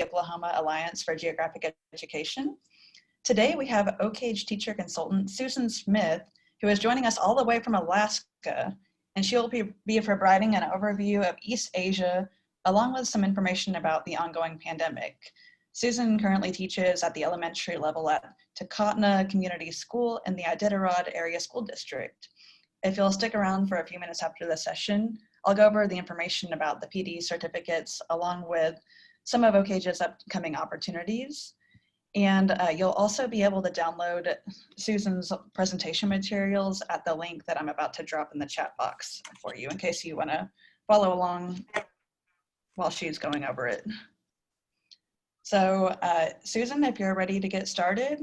Oklahoma Alliance for Geographic Education. Today we have OCAGE teacher consultant Susan Smith, who is joining us all the way from Alaska, and she'll be providing an overview of East Asia, along with some information about the ongoing pandemic. Susan currently teaches at the elementary level at Takotna Community School in the Iditarod Area School District. If you'll stick around for a few minutes after the session, I'll go over the information about the PD certificates along with some of OCAGE's upcoming opportunities. And you'll also be able to download Susan's presentation materials at the link that I'm about to drop in the chat box for you in case you want to follow along while she's going over it. So Susan, if you're ready to get started,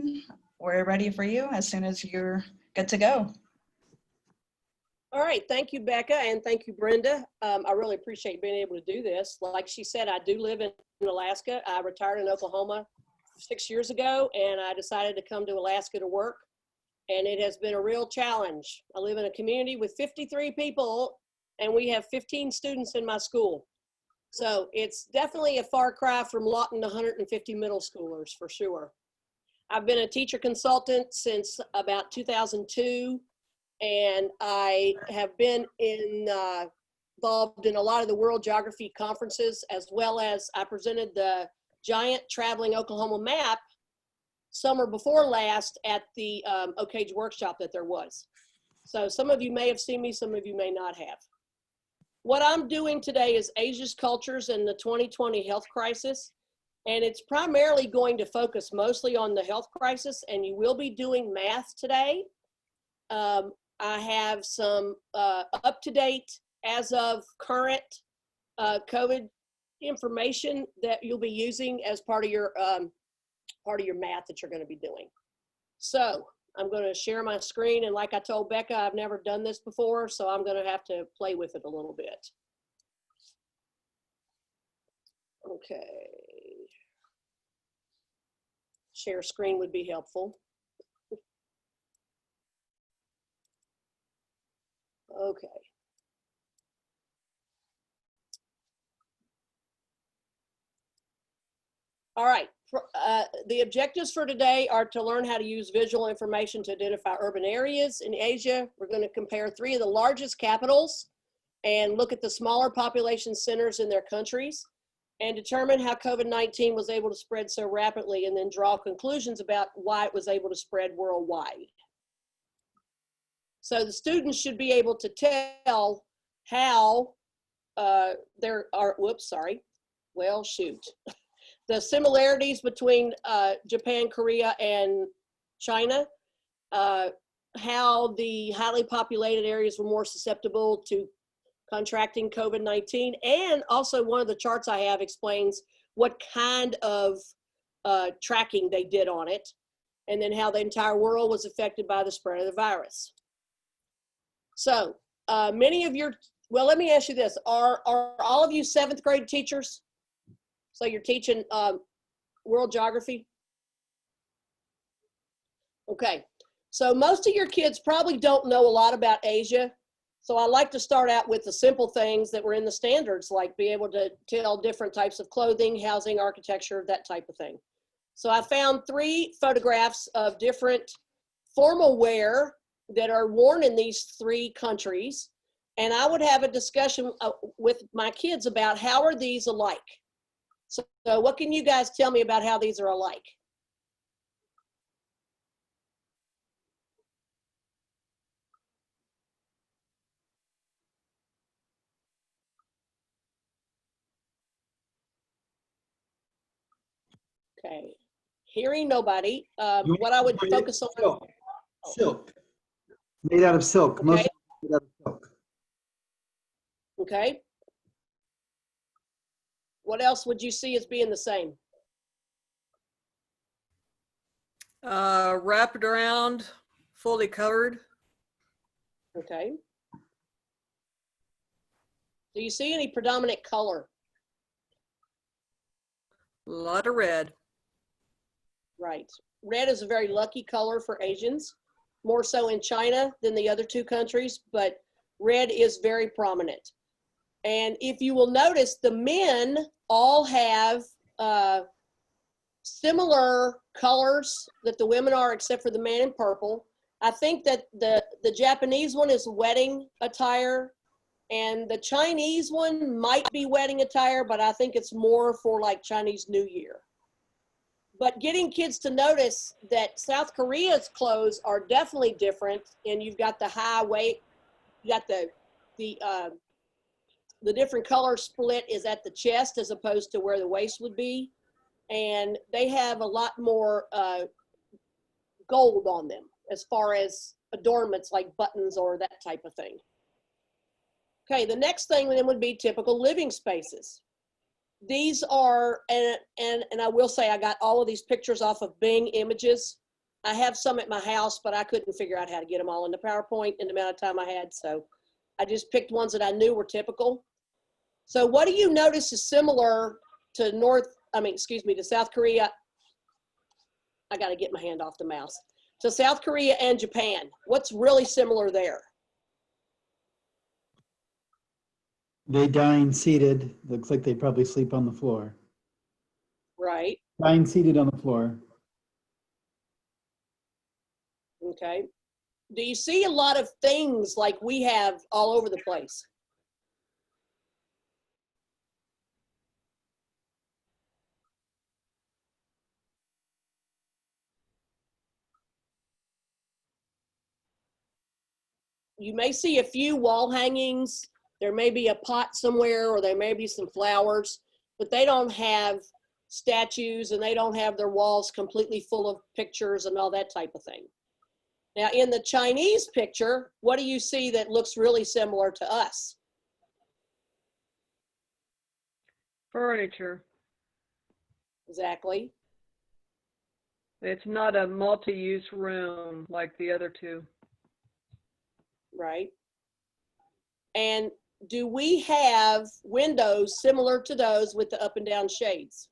we're ready for you as soon as you're good to go. All right, thank you, Becca, and thank you, Brenda. I really appreciate being able to do this. Like she said, I do live in Alaska. I retired in Oklahoma 6 years ago, and I decided to come to Alaska to work, and it has been a real challenge. I live in a community with 53 people, and we have 15 students in my school. So it's definitely a far cry from Lawton to 150 middle schoolers, for sure. I've been a teacher consultant since about 2002, and I have been involved in a lot of the World Geography conferences, as well as I presented the giant traveling Oklahoma map summer before last at the OCAGE workshop that there was. So some of you may have seen me, some of you may not have. What I'm doing today is Asia's cultures and the 2020 health crisis. And it's primarily going to focus mostly on the health crisis, and you will be doing math today. I have some up-to-date, as of current COVID information that you'll be using as part of your math that you're going to be doing. So I'm going to share my screen, and like I told Becca, I've never done this before, so I'm going to have to play with it a little bit. Okay. Share screen would be helpful. Okay. All right. The objectives for today are to learn how to use visual information to identify urban areas in Asia. We're going to compare 3 of the largest capitals and look at the smaller population centers in their countries and determine how COVID-19 was able to spread so rapidly, and then draw conclusions about why it was able to spread worldwide. So the students should be able to tell how there are, the similarities between Japan, Korea, and China, how the highly populated areas were more susceptible to contracting COVID-19, and also one of the charts I have explains what kind of tracking they did on it, and then how the entire world was affected by the spread of the virus. So many of your, well, let me ask you this, are all of you 7th grade teachers? So you're teaching world geography? Okay, so most of your kids probably don't know a lot about Asia. So I like to start out with the simple things that were in the standards, like be able to tell different types of clothing, housing, architecture, that type of thing. So I found 3 photographs of different formal wear that are worn in these 3 countries. And I would have a discussion with my kids about how are these alike? So what can you guys tell me about how these are alike? Okay, hearing nobody. What I would focus on. Silk. Silk. Made out of silk. Okay. Most made out of silk. Okay. What else would you see as being the same? Wrapped around, fully covered. Okay. Do you see any predominant color? A lot of red. Right. Red is a very lucky color for Asians, more so in China than the other 2 countries, but red is very prominent. And if you will notice, the men all have similar colors that the women are, except for the man in purple. I think that the Japanese one is wedding attire, and the Chinese one might be wedding attire, but I think it's more for like Chinese New Year. But getting kids to notice that South Korea's clothes are definitely different, and you've got the high weight, you got the different color split is at the chest as opposed to where the waist would be, and they have a lot more gold on them as far as adornments like buttons or that type of thing. Okay, the next thing then would be typical living spaces. These are, and I will say I got all of these pictures off of Bing Images. I have some at my house, but I couldn't figure out how to get them all into PowerPoint in the amount of time I had, so I just picked ones that I knew were typical. So what do you notice is similar to to South Korea? I got to get my hand off the mouse. To South Korea and Japan, what's really similar there? They dine seated. Looks like they probably sleep on the floor. Right. Dine seated on the floor. Okay. Do you see a lot of things like we have all over the place? You may see a few wall hangings. There may be a pot somewhere, or there may be some flowers, but they don't have statues, and they don't have their walls completely full of pictures and all that type of thing. Now, in the Chinese picture, what do you see that looks really similar to us? Furniture. Exactly. It's not a multi-use room like the other two. Right. And do we have windows similar to those with the up and down shades?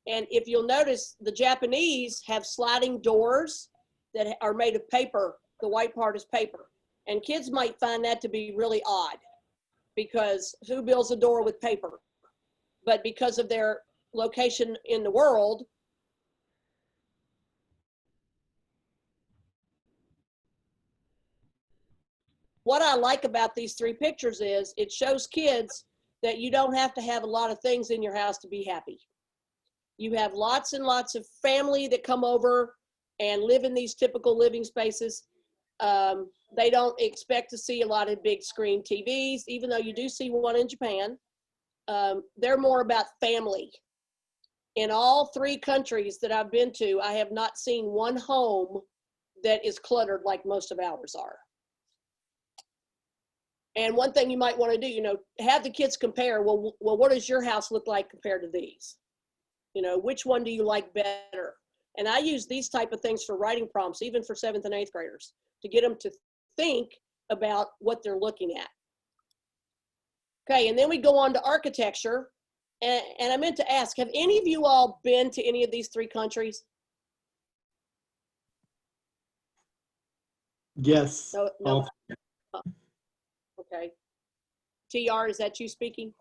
And if you'll notice, the Japanese have sliding doors that are made of paper. The white part is paper. And kids might find that to be really odd, because who builds a door with paper? But because of their location in the world, what I like about these three pictures is it shows kids that you don't have to have a lot of things in your house to be happy. You have lots and lots of family that come over and live in these typical living spaces. They don't expect to see a lot of big screen TVs, even though you do see one in Japan. They're more about family. In all three countries that I've been to, I have not seen one home that is cluttered like most of ours are. And one thing you might want to do, have the kids compare, well, what does your house look like compared to these? Which one do you like better? And I use these type of things for writing prompts, even for 7th and 8th graders, to get them to think about what they're looking at. Okay, and then we go on to architecture. And I meant to ask, have any of you all been to any of these three countries? Yes. No. Okay. TR, is that you speaking?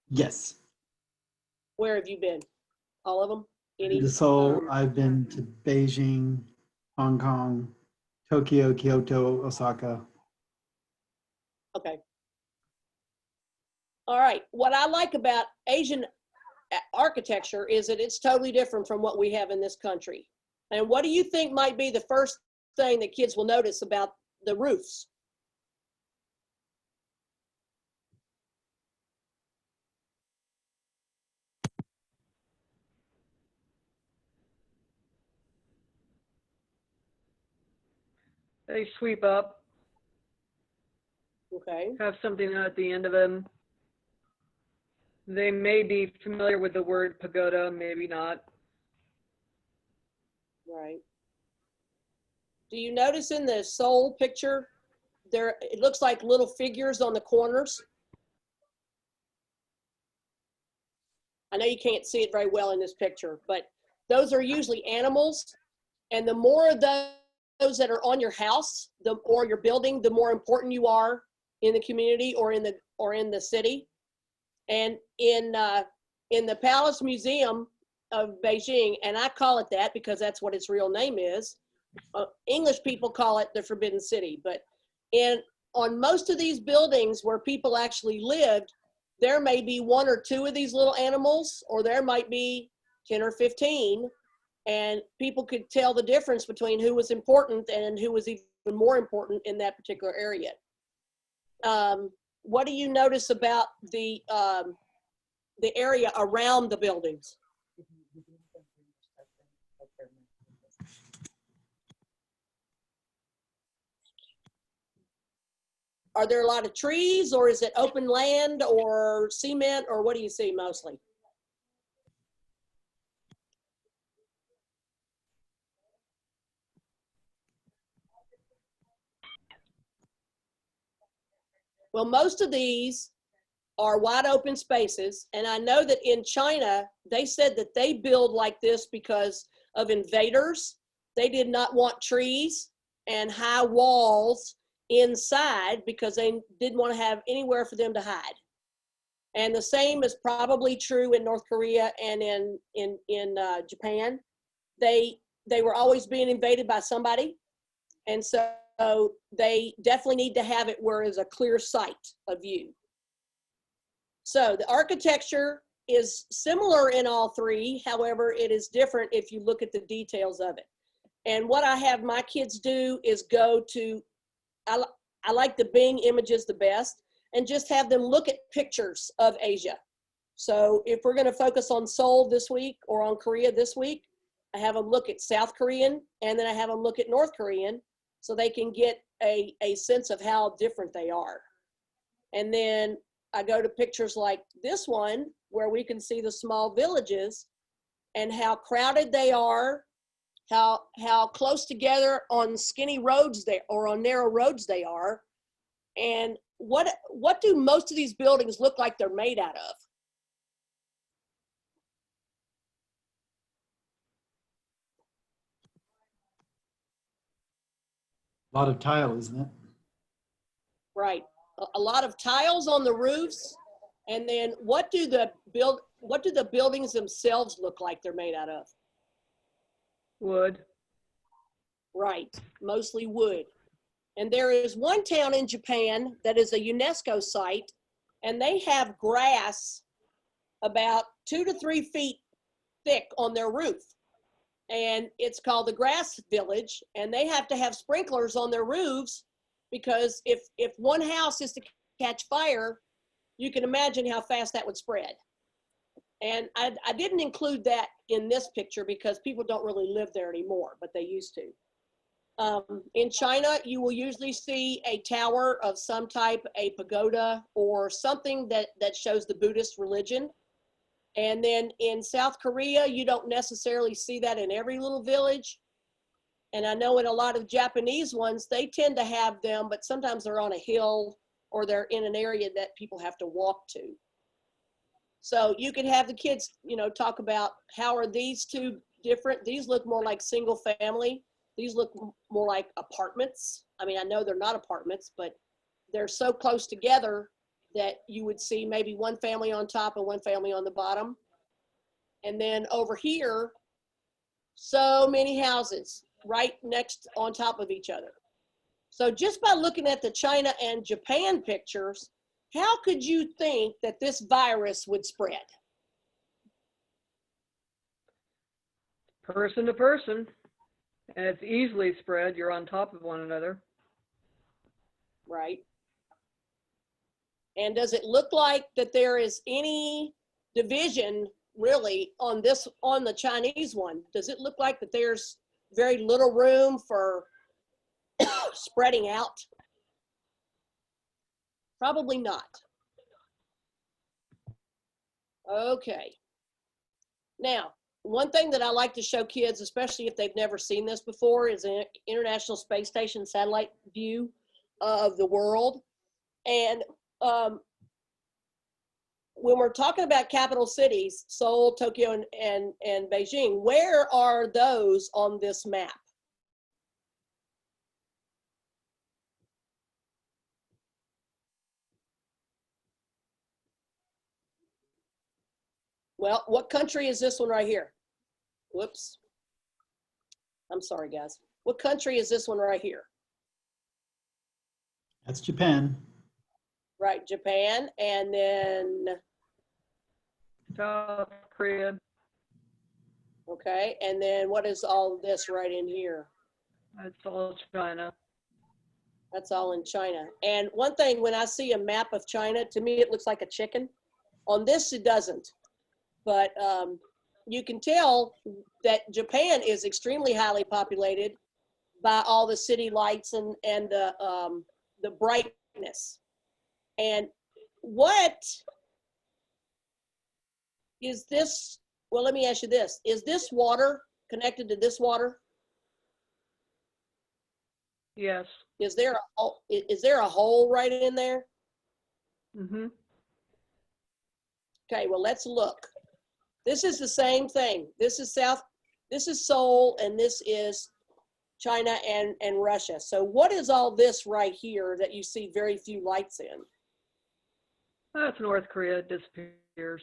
Yes. Where have you been? All of them? Any? To Seoul. I've been to Beijing, Hong Kong, Tokyo, Kyoto, Osaka. Okay. All right. What I like about Asian architecture is that it's totally different from what we have in this country. And what do you think might be the first thing that kids will notice about the roofs? They sweep up, Okay. have something at the end of them. They may be familiar with the word pagoda, maybe not. Right. Do you notice in the Seoul picture, it looks like little figures on the corners? I know you can't see it very well in this picture, but those are usually animals. And the more of those that are on your house or your building, the more important you are in the community or in the city. And in the Palace Museum of Beijing, and I call it that because that's what its real name is. English people call it the Forbidden City, but on most of these buildings where people actually lived, there may be 1 or 2 of these little animals, or there might be 10 or 15, and people could tell the difference between who was important and who was even more important in that particular area. What do you notice about the area around the buildings? Are there a lot of trees, or is it open land or cement, or what do you see mostly? Well, most of these are wide open spaces. And I know that in China, they said that they build like this because of invaders. They did not want trees and high walls inside because they didn't want to have anywhere for them to hide. And the same is probably true in North Korea and in Japan. They were always being invaded by somebody. And so they definitely need to have it where there's a clear sight of view. So the architecture is similar in all 3. However, it is different if you look at the details of it. And what I have my kids do is go to, I like the Bing images the best, and just have them look at pictures of Asia. So if we're going to focus on Seoul this week or on Korea this week, I have them look at South Korean, and then I have them look at North Korean so they can get a sense of how different they are. And then I go to pictures like this one where we can see the small villages and how crowded they are, how close together on skinny roads they or on narrow roads they are, and what do most of these buildings look like they're made out of? A lot of tile, isn't it? Right, a lot of tiles on the roofs, and then what do the buildings themselves look like they're made out of? Wood. Right, mostly wood. And there is one town in Japan that is a UNESCO site, and they have grass about 2 to 3 feet thick on their roof. And it's called the Grass Village, and they have to have sprinklers on their roofs because if one house is to catch fire, you can imagine how fast that would spread. And I didn't include that in this picture because people don't really live there anymore, but they used to. In China, you will usually see a tower of some type, a pagoda, or something that shows the Buddhist religion. And then in South Korea, you don't necessarily see that in every little village. And I know in a lot of Japanese ones, they tend to have them, but sometimes they're on a hill or they're in an area that people have to walk to. So you could have the kids, talk about how are these two different? These look more like single family. These look more like apartments. I mean, I know they're not apartments, but they're so close together that you would see maybe one family on top and one family on the bottom. And then over here, so many houses right next on top of each other. So just by looking at the China and Japan pictures, how could you think that this virus would spread? Person to person. And it's easily spread. You're on top of one another. Right. And does it look like that there is any division really on the Chinese one? Does it look like that there's very little room for spreading out? Probably not. Okay. Now, one thing that I like to show kids, especially if they've never seen this before, is an International Space Station satellite view of the world. And when we're talking about capital cities, Seoul, Tokyo, and Beijing, where are those on this map? Well, what country is this one right here? Whoops. I'm sorry, guys. What country is this one right here? That's Japan. Right, Japan. And then, South Korea. okay. And then what is all this right in here? That's all China. That's all in China. And one thing, when I see a map of China, to me, it looks like a chicken. On this, it doesn't. But you can tell that Japan is extremely highly populated by all the city lights and the brightness. And what is this? Well, let me ask you this. Is this water connected to this water? Yes. Is there a hole right in there? Mm-hmm. Okay, well, let's look. This is the same thing. This is Seoul, and this is China and Russia. So what is all this right here that you see very few lights in? That's North Korea. It disappears.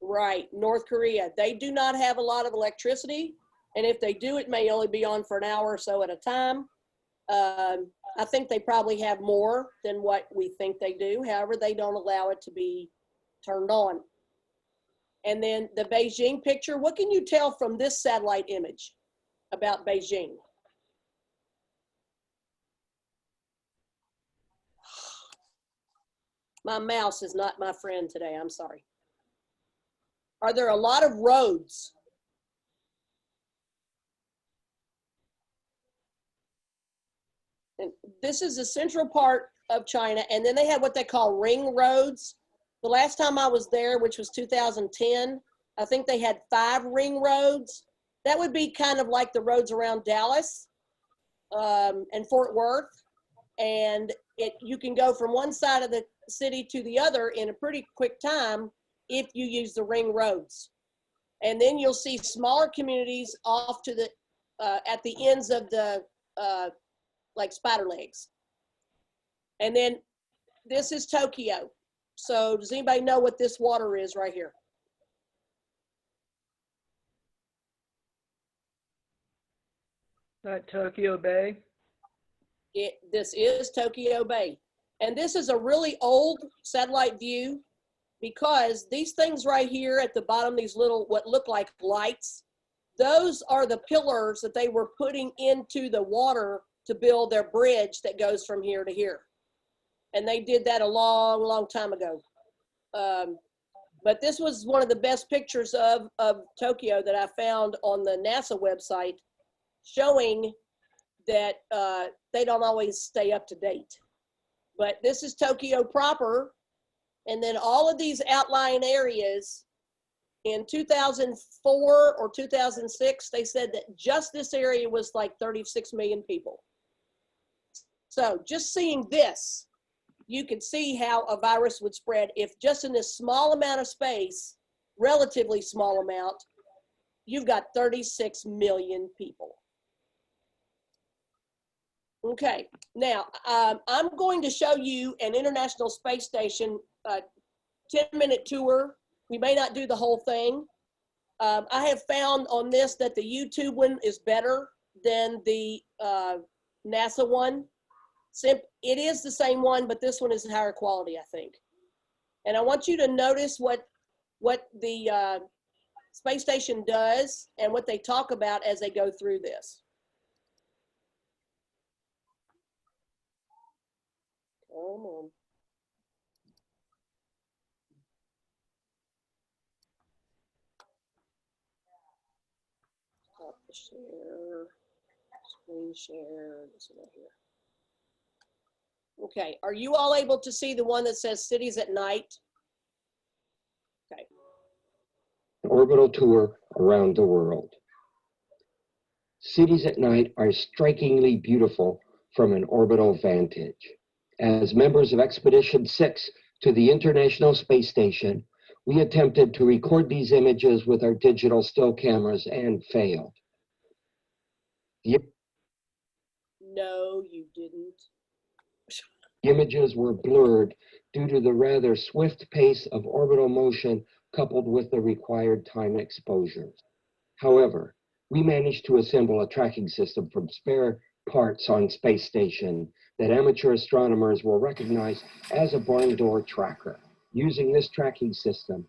Right, North Korea. They do not have a lot of electricity, and if they do, it may only be on for an hour or so at a time. I think they probably have more than what we think they do. However, they don't allow it to be turned on. And then the Beijing picture, what can you tell from this satellite image about Beijing? My mouse is not my friend today, I'm sorry. Are there a lot of roads? And this is the central part of China, and then they have what they call ring roads. The last time I was there, which was 2010, I think they had 5 ring roads. That would be kind of like the roads around Dallas and Fort Worth. And you can go from one side of the city to the other in a pretty quick time if you use the ring roads. And then you'll see smaller communities off to the at the ends of the like spider legs. And then this is Tokyo. So does anybody know what this water is right here? That Tokyo Bay. This is Tokyo Bay. And this is a really old satellite view because these things right here at the bottom, these little, what look like lights, those are the pillars that they were putting into the water to build their bridge that goes from here to here. And they did that a long, long time ago. But this was one of the best pictures of Tokyo that I found on the NASA website, showing that they don't always stay up to date. But this is Tokyo proper. And then all of these outlying areas, in 2004 or 2006, they said that just this area was like 36 million people. So just seeing this, you can see how a virus would spread if just in this small amount of space, relatively small amount, you've got 36 million people. Okay, now I'm going to show you an International Space Station 10-minute tour. We may not do the whole thing. I have found on this that the YouTube one is better than the NASA one. It is the same one, but this one is higher quality, I think. And I want you to notice what the space station does and what they talk about as they go through this. Come on. Stop the share, screen share, this one right here. Okay, are you all able to see the one that says cities at night? Okay. Orbital tour around the world. Cities at night are strikingly beautiful from an orbital vantage. As members of Expedition 6 to the International Space Station, we attempted to record these images with our digital still cameras and failed. No, you didn't. The images were blurred due to the rather swift pace of orbital motion coupled with the required time exposures. However, we managed to assemble a tracking system from spare parts on space station that amateur astronomers will recognize as a barn door tracker. Using this tracking system,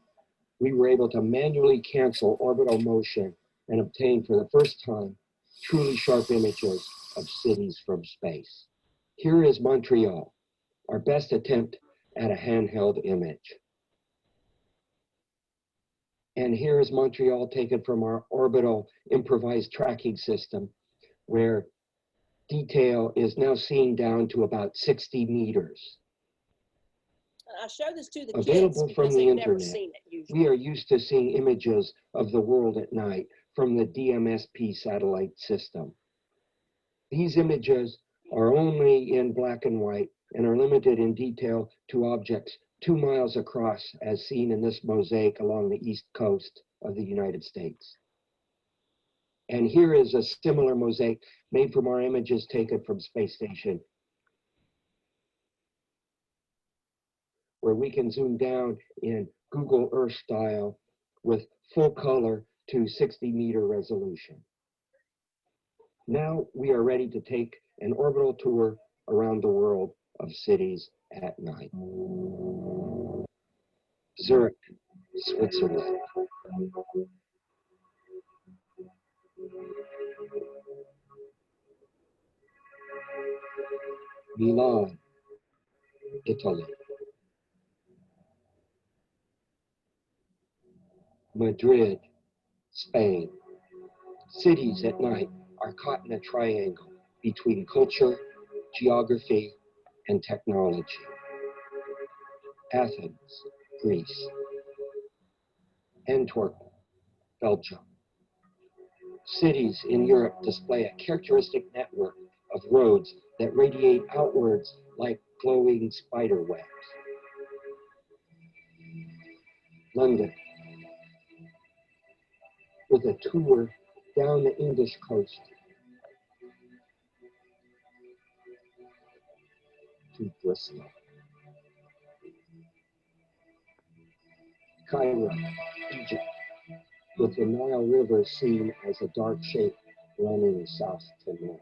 we were able to manually cancel orbital motion and obtain for the first time truly sharp images of cities from space. Here is Montreal, our best attempt at a handheld image. And here is Montreal taken from our orbital improvised tracking system, where detail is now seen down to about 60 meters. I show this to the kids Available because from the they've never internet, seen it usually. we are used to seeing images of the world at night from the DMSP satellite system. These images are only in black and white and are limited in detail to objects 2 miles across, as seen in this mosaic along the east coast of the United States. And here is a similar mosaic made from our images taken from space station, where we can zoom down in Google Earth style with full color to 60-meter resolution. Now we are ready to take an orbital tour around the world of cities at night. Zurich, Switzerland. Milan, Italy. Madrid, Spain. Cities at night are caught in a triangle between culture, geography, and technology. Athens, Greece. Antwerp, Belgium. Cities in Europe display a characteristic network of roads that radiate outwards like glowing spider webs. London, with a tour down the English coast to Bristol. Cairo, Egypt, with the Nile River seen as a dark shape running south to north.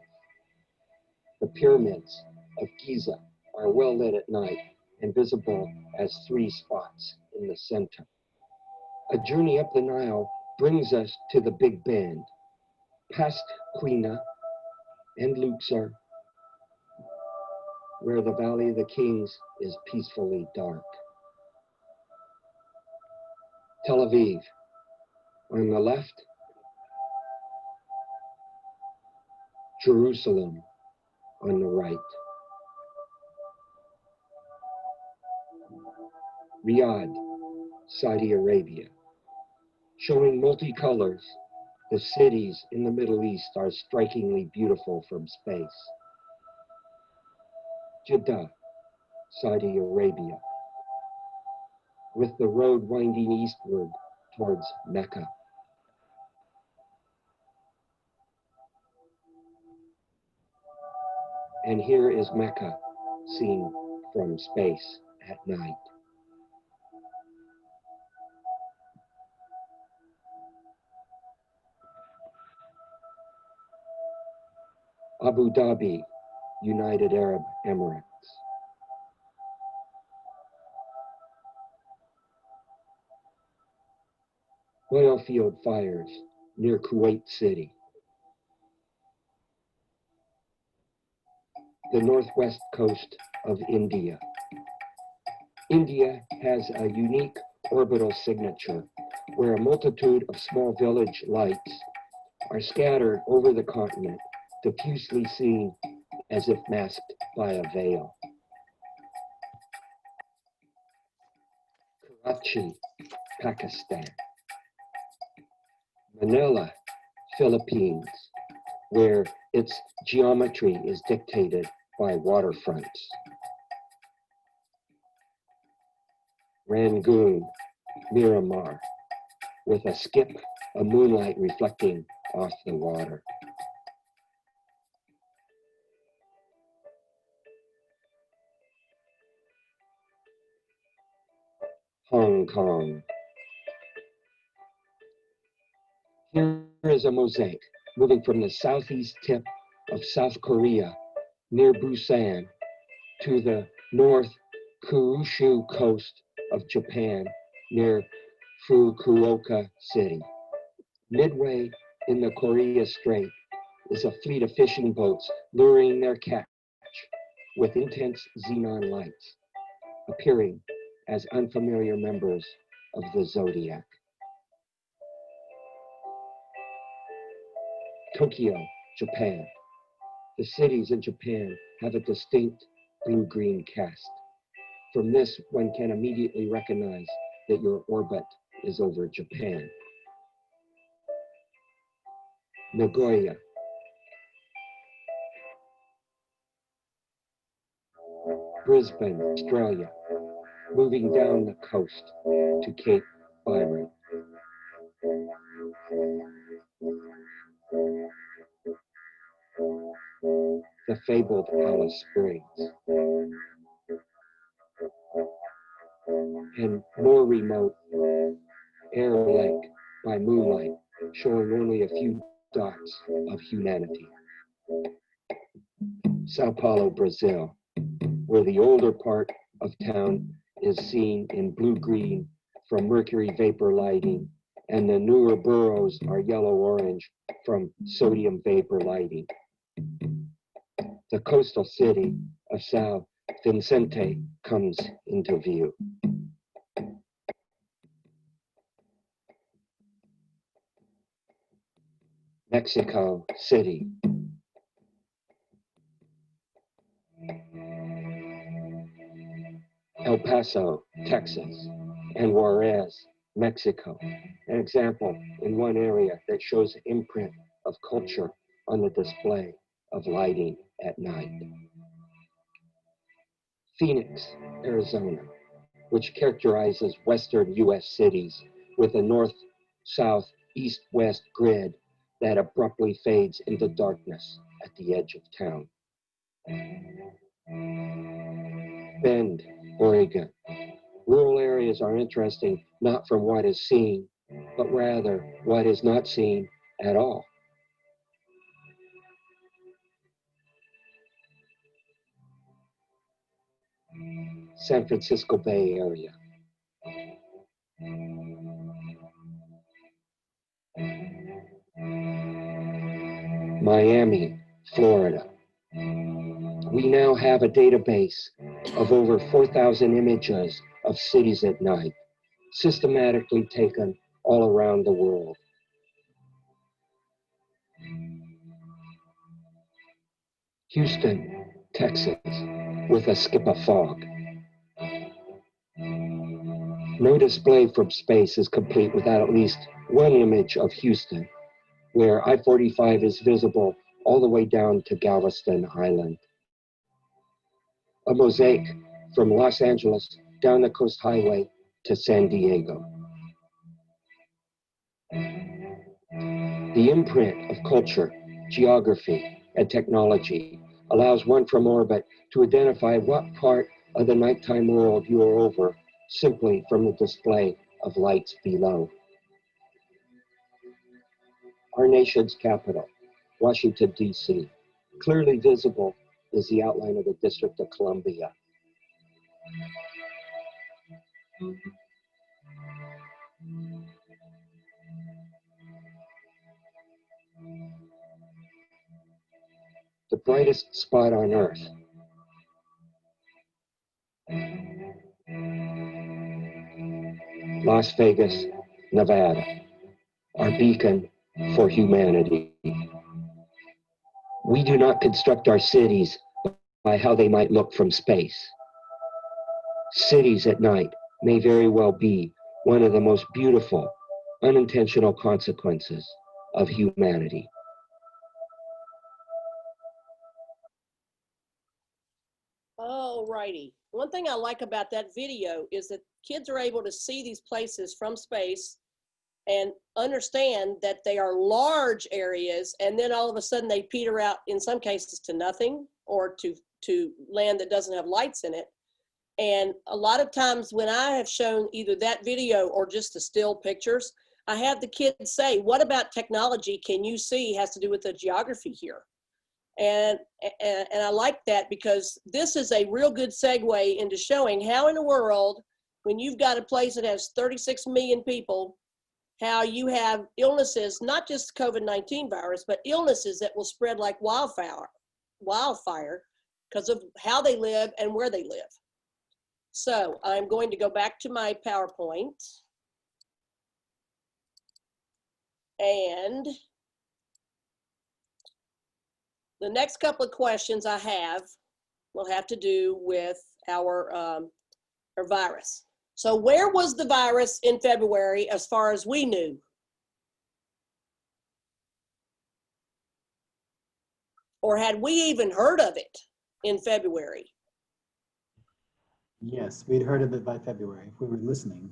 The pyramids of Giza are well lit at night and visible as 3 spots in the center. A journey up the Nile brings us to the Big Bend, past Quina and Luxor, where the Valley of the Kings is peacefully dark. Tel Aviv, on the left, Jerusalem on the right. Riyadh, Saudi Arabia. Showing multicolors, the cities in the Middle East are strikingly beautiful from space. Jeddah, Saudi Arabia, with the road winding eastward towards Mecca. And here is Mecca, seen from space at night. Abu Dhabi, United Arab Emirates. Oil field fires near Kuwait City. The northwest coast of India. India has a unique orbital signature where a multitude of small village lights are scattered over the continent, diffusely seen as if masked by a veil. Karachi, Pakistan. Manila, Philippines, where its geometry is dictated by waterfronts. Rangoon, Miramar, with a skip of moonlight reflecting off the water. Hong Kong, is a mosaic moving from the southeast tip of South Korea near Busan to the north Kyushu coast of Japan near Fukuoka City. Midway in the Korea Strait is a fleet of fishing boats luring their catch with intense xenon lights, appearing as unfamiliar members of the zodiac. Tokyo, Japan. The cities in Japan have a distinct blue-green cast. From this, one can immediately recognize that your orbit is over Japan. Nagoya. Brisbane, Australia, moving down the coast to Cape Byron. The fabled Alice Springs. And more remote, Air Lake by moonlight, showing only a few dots of humanity. Sao Paulo, Brazil, where the older part of town is seen in blue-green from mercury vapor lighting, and the newer boroughs are yellow-orange from sodium vapor lighting. The coastal city of São Vicente comes into view. Mexico City. El Paso, Texas, and Juarez, Mexico. An example in one area that shows the imprint of culture on the display of lighting at night. Phoenix, Arizona, which characterizes western U.S. cities with a north-south, east-west grid that abruptly fades into darkness at the edge of town. Bend, Oregon. Rural areas are interesting not from what is seen, but rather what is not seen at all. San Francisco Bay Area. Miami, Florida. We now have a database of over 4,000 images of cities at night, systematically taken all around the world. Houston, Texas, with a skip of fog. No display from space is complete without at least one image of Houston, where I-45 is visible all the way down to Galveston Island. A mosaic from Los Angeles down the Coast Highway to San Diego. The imprint of culture, geography, and technology allows one from orbit to identify what part of the nighttime world you are over simply from the display of lights below. Our nation's capital, Washington, D.C. Clearly visible is the outline of the District of Columbia. The brightest spot on Earth. Las Vegas, Nevada, our beacon for humanity. We do not construct our cities by how they might look from space. Cities at night may very well be one of the most beautiful, unintentional consequences of humanity. All righty. One thing I like about that video is that kids are able to see these places from space and understand that they are large areas, and then all of a sudden they peter out in some cases to nothing or to land that doesn't have lights in it. And a lot of times when I have shown either that video or just the still pictures, I have the kids say, what about technology can you see has to do with the geography here? And I like that because this is a real good segue into showing how in the world, when you've got a place that has 36 million people, how you have illnesses, not just COVID-19 virus, but illnesses that will spread like wildfire because of how they live and where they live. So I'm going to go back to my PowerPoint. And the next couple of questions I have will have to do with our virus. So where was the virus in February as far as we knew? Or had we even heard of it in February? Yes, we'd heard of it by February if we were listening.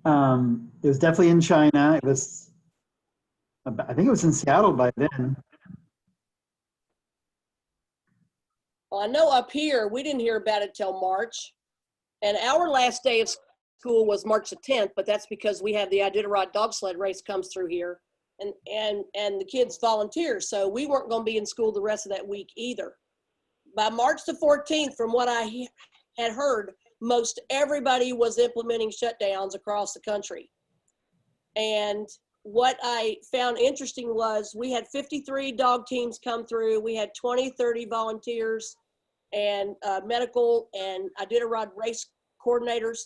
It was definitely in China. It was, I think it was in Seattle by then. Well, I know up here, we didn't hear about it till March. And our last day of school was March the 10th, but that's because we have the Iditarod dog sled race comes through here and the kids volunteer. So we weren't going to be in school the rest of that week either. By March the 14th, from what I had heard, most everybody was implementing shutdowns across the country. And what I found interesting was we had 53 dog teams come through. We had 20, 30 volunteers and medical and Iditarod race coordinators.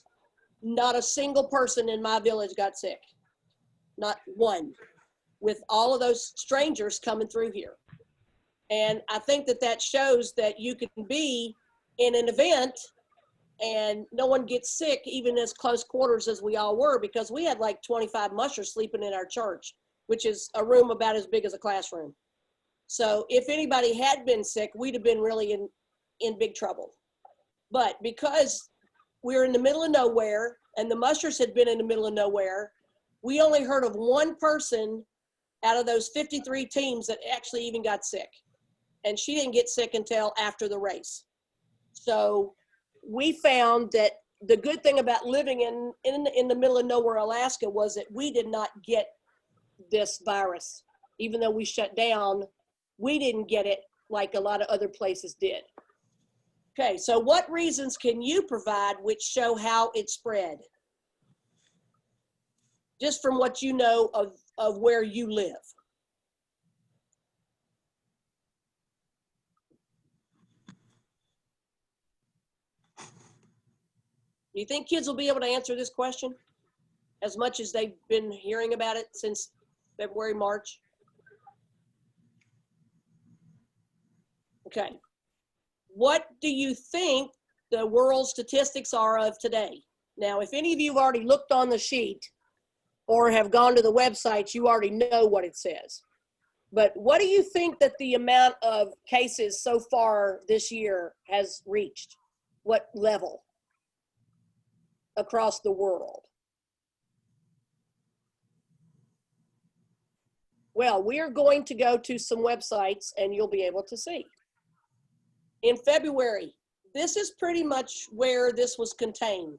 Not a single person in my village got sick. Not one, with all of those strangers coming through here. And I think that that shows that you can be in an event and no one gets sick, even as close quarters as we all were, because we had like 25 mushers sleeping in our church, which is a room about as big as a classroom. So if anybody had been sick, we'd have been really in big trouble. But because we were in the middle of nowhere and the mushers had been in the middle of nowhere, we only heard of one person out of those 53 teams that actually even got sick. And she didn't get sick until after the race. So we found that the good thing about living in the middle of nowhere, Alaska, was that we did not get this virus. Even though we shut down, we didn't get it like a lot of other places did. Okay, so what reasons can you provide which show how it spread? Just from what you know of where you live. Do you think kids will be able to answer this question as much as they've been hearing about it since February, March? Okay. What do you think the world statistics are of today? Now, if any of you have already looked on the sheet or have gone to the website, you already know what it says. But what do you think that the amount of cases so far this year has reached? What level across the world? Well, we're going to go to some websites and you'll be able to see. In February, this is pretty much where this was contained.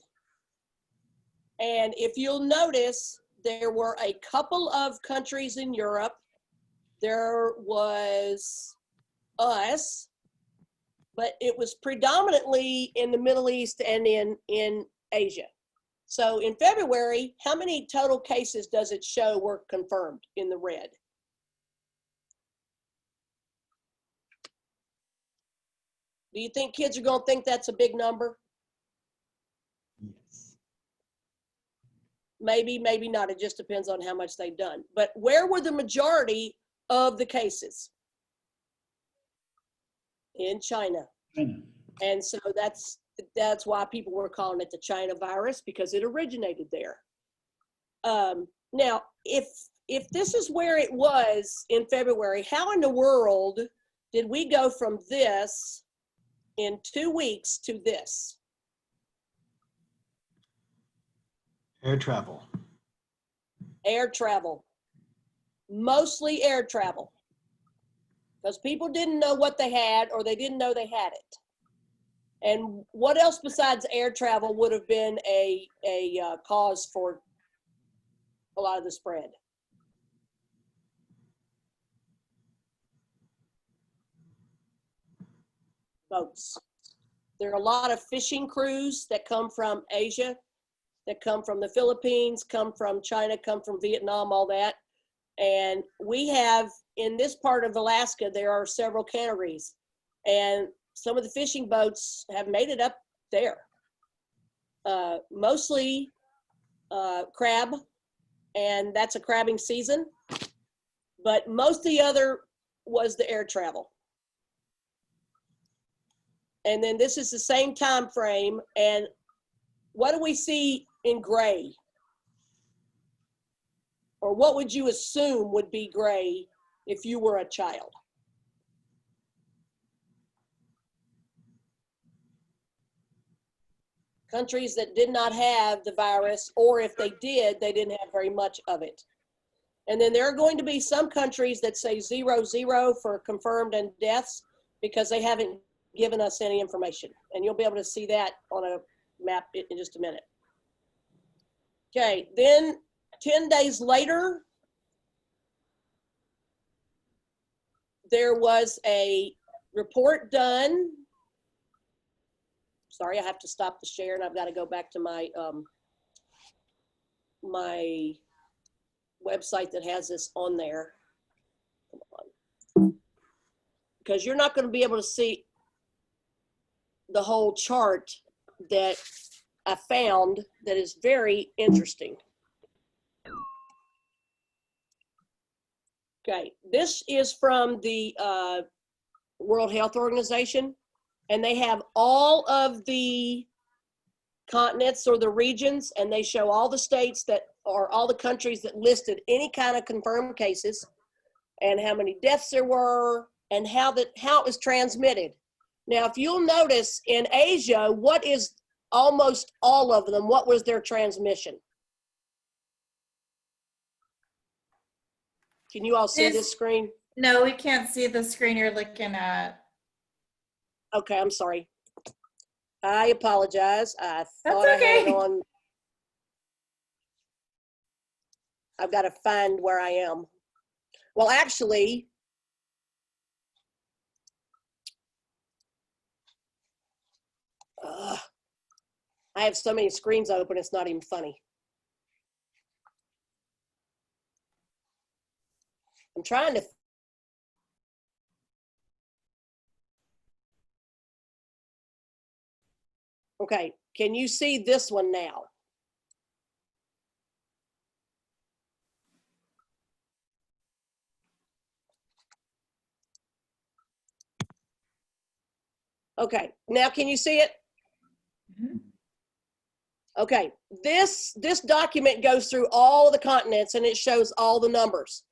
And if you'll notice, there were a couple of countries in Europe. There was us, but it was predominantly in the Middle East and in Asia. So in February, how many total cases does it show were confirmed in the red? Do you think kids are going to think that's a big number? Yes. Maybe, maybe not. It just depends on how much they've done. But where were the majority of the cases? In China. China. And so that's why people were calling it the China virus, because it originated there. Now, if this is where it was in February, how in the world did we go from this in 2 weeks to this? Air travel. Air travel. Mostly air travel. Because people didn't know what they had, or they didn't know they had it. And what else besides air travel would have been a cause for a lot of the spread. Boats. There are a lot of fishing crews that come from Asia, that come from the Philippines, come from China, come from Vietnam, all that. And we have, in this part of Alaska, there are several canneries. And some of the fishing boats have made it up there. Mostly crab, and that's a crabbing season. But most of the other was the air travel. And then this is the same time frame. And what do we see in gray? Or what would you assume would be gray if you were a child? Countries that did not have the virus, or if they did, they didn't have very much of it. And then there are going to be some countries that say 0, 0 for confirmed and deaths because they haven't given us any information. And you'll be able to see that on a map in just a minute. Okay, then 10 days later, there was a report done. Sorry, I have to stop the share and I've got to go back to my my website that has this on there. Come on. Because you're not going to be able to see the whole chart that I found that is very interesting. Okay, this is from the World Health Organization, and they have all of the continents or the regions, and they show all the states that are all the countries that listed any kind of confirmed cases and how many deaths there were and how it was transmitted. Now, if you'll notice in Asia, what is almost all of them, what was their transmission? Can you all see this screen? No, we can't see the screen you're looking at. Okay, I'm sorry. I apologize. I thought That's okay. I had it on. I've got to find where I am. Well, actually, I have so many screens open, it's not even funny. I'm trying to. Okay, can you see this one now? Okay, now can you see it? Mhm. Okay, this document goes through all the continents and it shows all the numbers.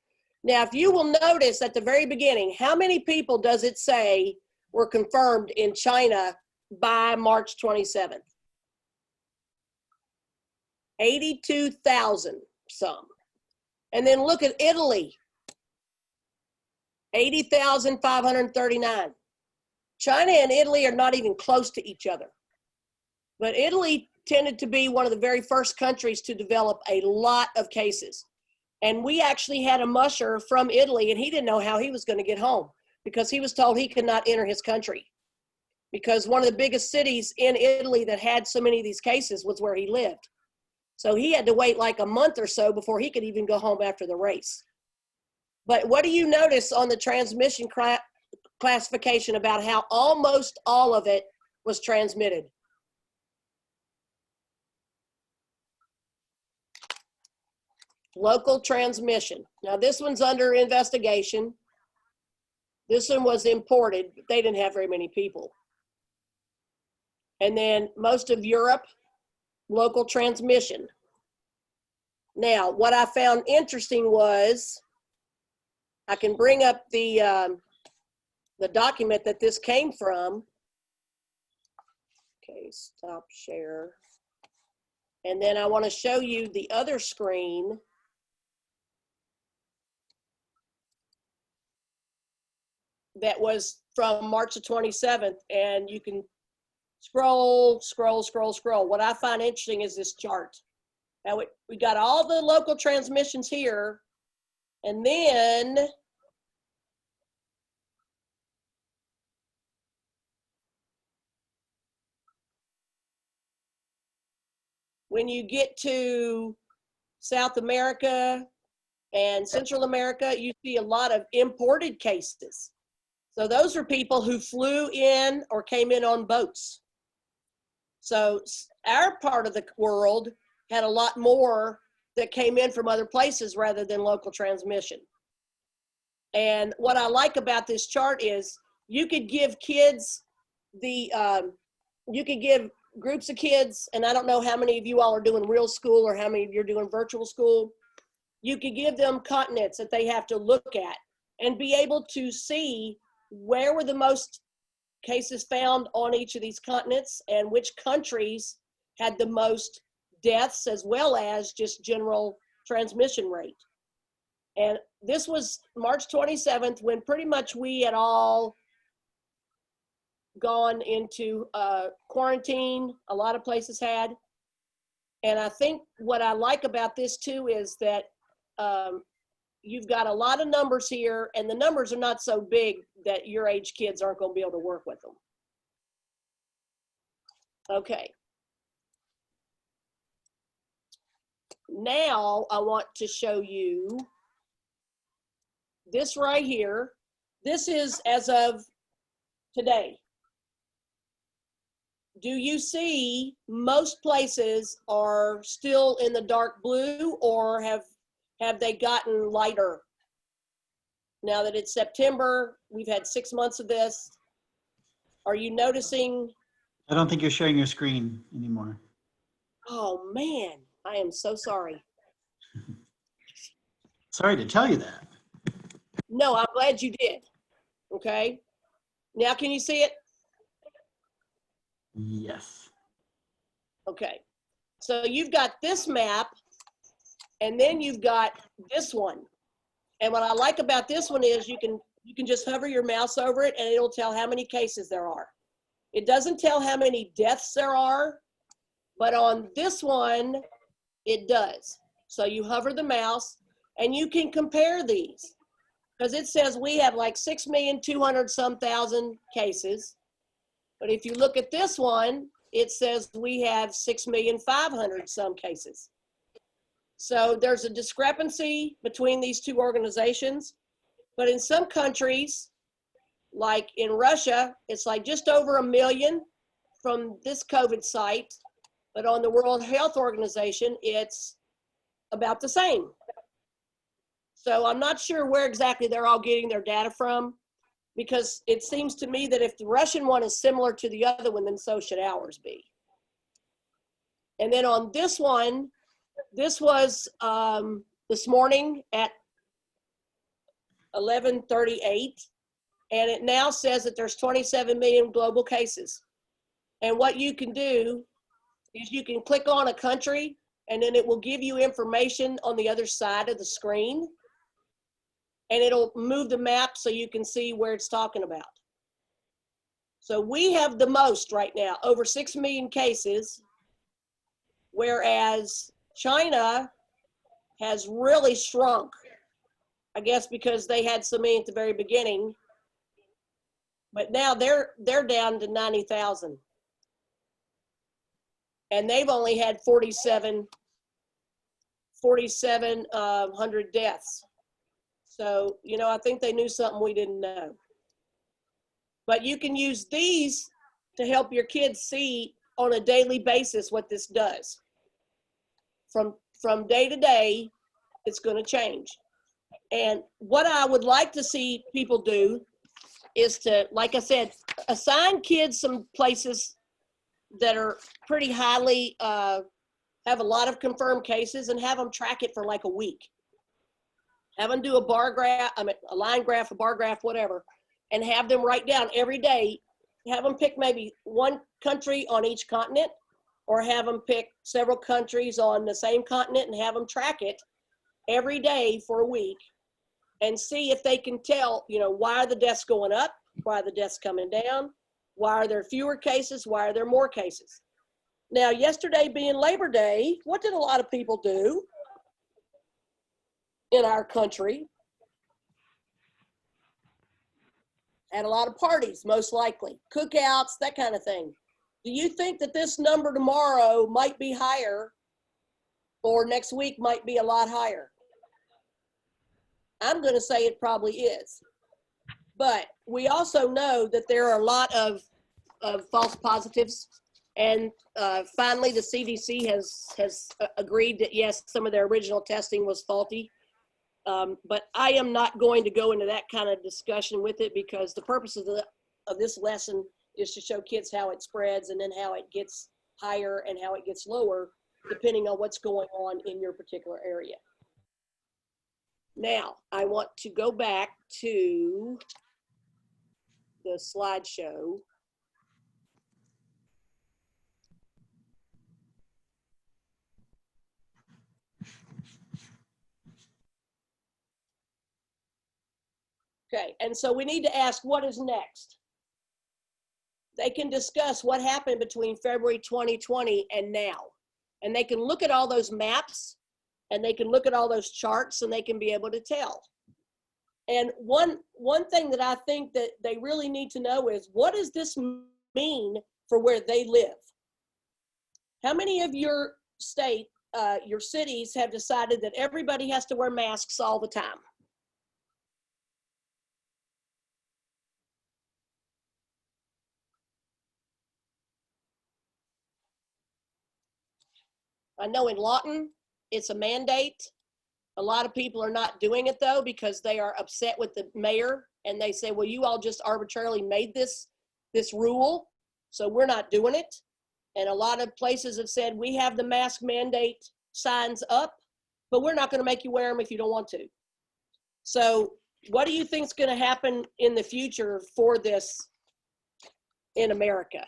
Now, if you will notice at the very beginning, how many people does it say were confirmed in China by March 27th? 82,000 some. And then look at Italy, 80,539. China and Italy are not even close to each other. But Italy tended to be one of the very first countries to develop a lot of cases. And we actually had a musher from Italy, and he didn't know how he was going to get home because he was told he could not enter his country because one of the biggest cities in Italy that had so many of these cases was where he lived. So he had to wait like a month or so before he could even go home after the race. But what do you notice on the transmission classification about how almost all of it was transmitted? Local transmission. Now this one's under investigation. This one was imported, but they didn't have very many people. And then most of Europe, local transmission. Now, what I found interesting was, I can bring up the document that this came from. Okay, stop share. And then I want to show you the other screen. That was from March the 27th, and you can scroll. What I find interesting is this chart. How we got all the local transmissions here, and then when you get to South America and Central America, you see a lot of imported cases. So those are people who flew in or came in on boats. So our part of the world had a lot more that came in from other places rather than local transmission. And what I like about this chart is you could give kids you could give groups of kids, and I don't know how many of you all are doing real school or how many of you are doing virtual school. You could give them continents that they have to look at and be able to see where were the most cases found on each of these continents and which countries had the most deaths as well as just general transmission rate. And this was March 27th when pretty much we had all gone into quarantine. A lot of places had. And I think what I like about this too is that you've got a lot of numbers here, and the numbers are not so big that your age kids aren't going to be able to work with them. Okay. Now I want to show you this right here. This is as of today. Do you see most places are still in the dark blue, or have they gotten lighter? Now that it's September, we've had 6 months of this. Are you noticing? I don't think you're sharing your screen anymore. Oh man, I am so sorry. Sorry to tell you that. No, I'm glad you did. Okay. Now can you see it? Yes. Okay. So you've got this map, and then you've got this one. And what I like about this one is you can just hover your mouse over it and it'll tell how many cases there are. It doesn't tell how many deaths there are, but on this one, it does. So you hover the mouse and you can compare these, because it says we have like 6,200,000 cases. But if you look at this one, it says we have 6,500,000 cases. So there's a discrepancy between these two organizations. But in some countries, like in Russia, it's like just over 1 million from this COVID site. But on the World Health Organization, it's about the same. So I'm not sure where exactly they're all getting their data from, because it seems to me that if the Russian one is similar to the other one, then so should ours be. And then on this one, this was this morning at 11:38, and it now says that there's 27 million global cases. And what you can do is you can click on a country, and then it will give you information on the other side of the screen. And it'll move the map so you can see where it's talking about. So we have the most right now, over 6 million cases, whereas China has really shrunk, I guess because they had so many at the very beginning. But now they're down to 90,000. And they've only had 4,700 deaths. So, you know, I think they knew something we didn't know. But you can use these to help your kids see on a daily basis what this does. From day to day, it's going to change. And what I would like to see people do is to, like I said, assign kids some places that are pretty highly, have a lot of confirmed cases, and have them track it for like a week. Have them do a bar graph, a line graph, a bar graph, whatever, and have them write down every day. Have them pick maybe one country on each continent, or have them pick several countries on the same continent and have them track it every day for a week and see if they can tell, you know, why are the deaths going up? Why are the deaths coming down? Why are there fewer cases? Why are there more cases? Now, yesterday being Labor Day, what did a lot of people do in our country? Had a lot of parties, most likely, cookouts, that kind of thing. Do you think that this number tomorrow might be higher, or next week might be a lot higher? I'm going to say it probably is. But we also know that there are a lot of false positives. And finally, the CDC has agreed that, yes, some of their original testing was faulty. But I am not going to go into that kind of discussion with it, because the purpose of this lesson is to show kids how it spreads, and then how it gets higher and how it gets lower, depending on what's going on in your particular area. Now, I want to go back to the slideshow. Okay, and so we need to ask, what is next? They can discuss what happened between February 2020 and now. And they can look at all those maps, and they can look at all those charts, and they can be able to tell. And one thing that I think that they really need to know is, what does this mean for where they live? How many of your state, your cities have decided that everybody has to wear masks all the time? I know in Lawton, it's a mandate. A lot of people are not doing it though, because they are upset with the mayor, and they say, well, you all just arbitrarily made this rule, so we're not doing it. And a lot of places have said, we have the mask mandate signs up, but we're not going to make you wear them if you don't want to. So what do you think is going to happen in the future for this in America?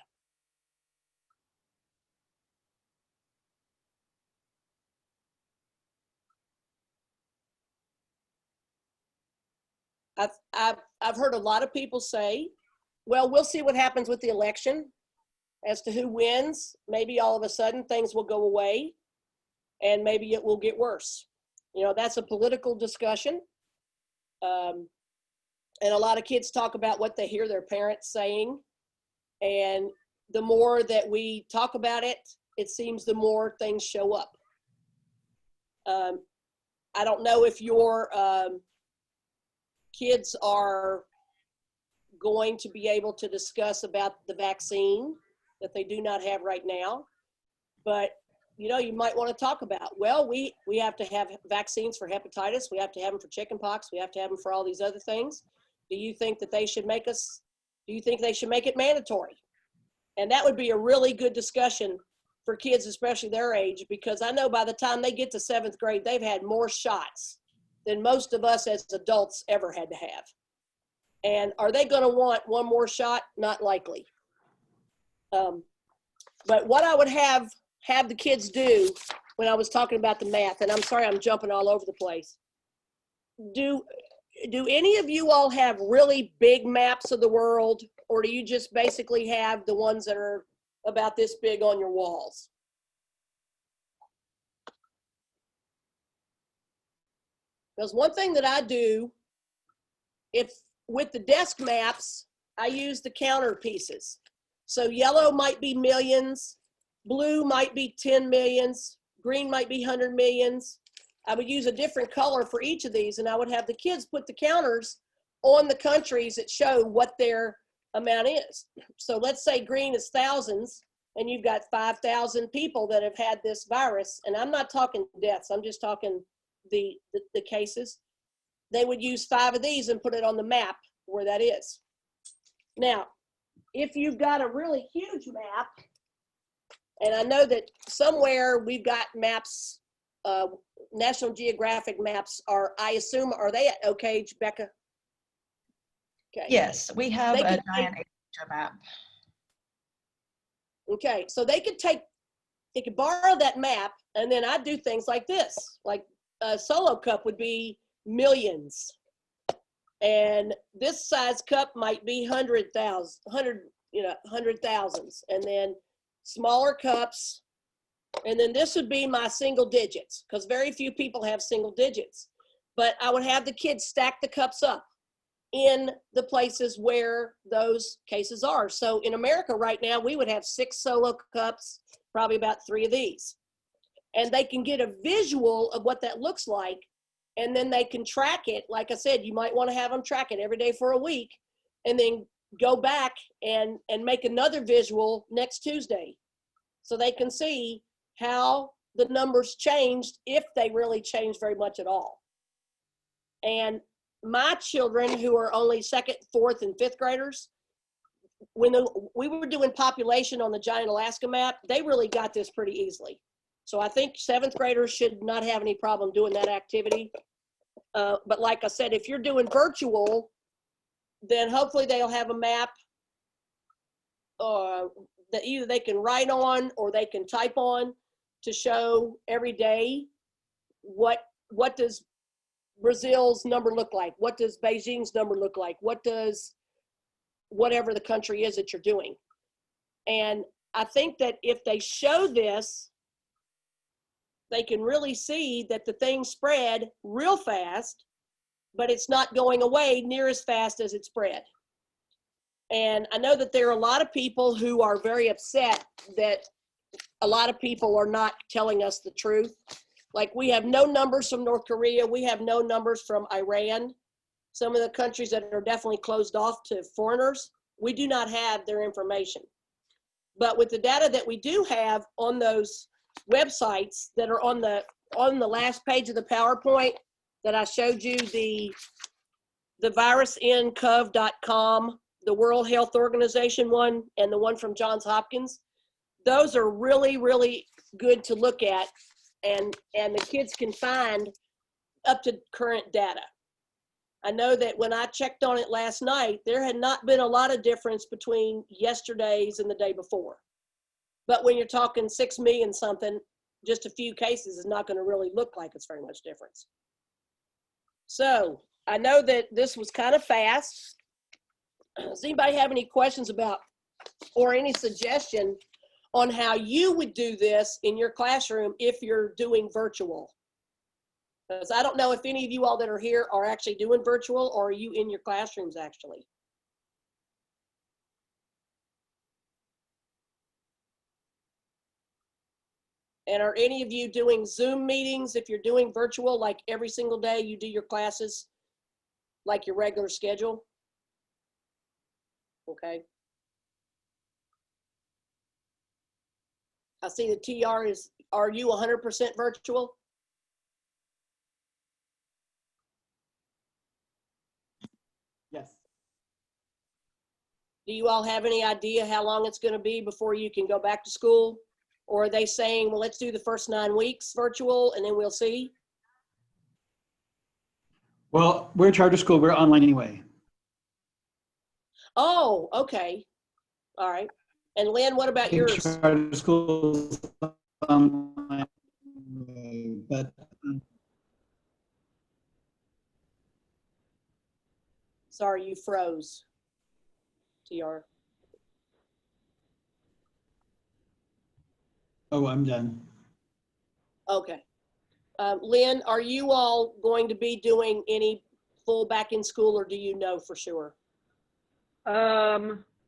I've heard a lot of people say, well, we'll see what happens with the election as to who wins. Maybe all of a sudden things will go away, and maybe it will get worse. You know, that's a political discussion. And a lot of kids talk about what they hear their parents saying. And the more that we talk about it, it seems the more things show up. I don't know if your kids are going to be able to discuss about the vaccine that they do not have right now, but you know, you might want to talk about, well, we have to have vaccines for hepatitis, we have to have them for chickenpox, we have to have them for all these other things. Do you think that they should make it mandatory? And that would be a really good discussion for kids, especially their age, because I know by the time they get to 7th grade, they've had more shots than most of us as adults ever had to have. And are they going to want one more shot? Not likely. But what I would have the kids do when I was talking about the math, and I'm sorry I'm jumping all over the place. Do any of you all have really big maps of the world, or do you just basically have the ones that are about this big on your walls? Because one thing that I do, if with the desk maps, I use the counter pieces. So yellow might be millions, blue might be 10 millions, green might be 100 millions. I would use a different color for each of these, and I would have the kids put the counters on the countries that show what their amount is. So let's say green is thousands, and you've got 5,000 people that have had this virus, and I'm not talking deaths, I'm just talking the cases. They would use 5 of these and put it on the map where that is. Now, if you've got a really huge map, and I know that somewhere we've got maps, National Geographic maps are, I assume, are they at Oak Age, Becca? Okay. Yes, we have They a could giant Asia map. Okay, so they could borrow that map, and then I'd do things like this, like a solo cup would be millions, and this size cup might be 100,000, 100,000s, and then smaller cups, and then this would be my single digits, because very few people have single digits. But I would have the kids stack the cups up in the places where those cases are. So in America right now, we would have 6 solo cups, probably about 3 of these. And they can get a visual of what that looks like, and then they can track it. Like I said, you might want to have them track it every day for a week, and then go back and make another visual next Tuesday, so they can see how the numbers changed, if they really changed very much at all. And my children, who are only 2nd, 4th, and 5th graders, when we were doing population on the giant Alaska map, they really got this pretty easily. So I think 7th graders should not have any problem doing that activity. But like I said, if you're doing virtual, then hopefully they'll have a map that either they can write on or they can type on, to show every day what does Brazil's number look like? What does Beijing's number look like? What does whatever the country is that you're doing? And I think that if they show this, they can really see that the thing spread real fast, but it's not going away near as fast as it spread. And I know that there are a lot of people who are very upset that a lot of people are not telling us the truth. Like, we have no numbers from North Korea. We have no numbers from Iran. Some of the countries that are definitely closed off to foreigners, we do not have their information. But with the data that we do have on those websites that are on the last page of the PowerPoint that I showed you, the virusincov.com, the World Health Organization one, and the one from Johns Hopkins, those are really, really good to look at, and the kids can find up to current data. I know that when I checked on it last night, there had not been a lot of difference between yesterday's and the day before. But when you're talking 6 million something, just a few cases is not going to really look like it's very much difference. So I know that this was kind of fast. Does anybody have any questions about, or any suggestion on how you would do this in your classroom if you're doing virtual? Because I don't know if any of you all that are here are actually doing virtual, or are you in your classrooms actually? And are any of you doing Zoom meetings if you're doing virtual, like every single day you do your classes like your regular schedule? Okay. I see the TR is, are you 100% virtual? Yes. Do you all have any idea how long it's going to be before you can go back to school? Or are they saying, well, let's do the first 9 weeks virtual and then we'll see? Well, we're a charter school. We're online anyway. Oh, okay. All right. And Lynn, what about yours? Charter schools online, but Sorry, you froze, TR. oh, I'm done. Okay. Lynn, are you all going to be doing any full back in school, or do you know for sure?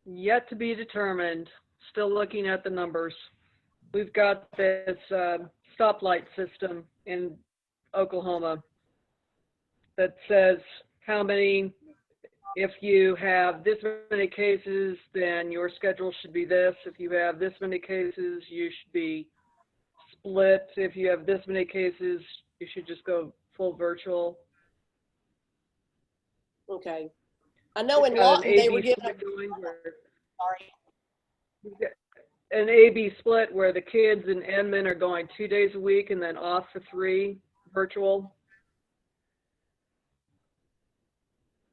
Yet to be determined. Still looking at the numbers. We've got this stoplight system in Oklahoma that says how many, if you have this many cases, then your schedule should be this. If you have this many cases, you should be split. If you have this many cases, you should just go full virtual. Okay. I know in Lawton they were giving, sorry. An A-B split where the kids and admin are going 2 days a week and then off for 3 virtual.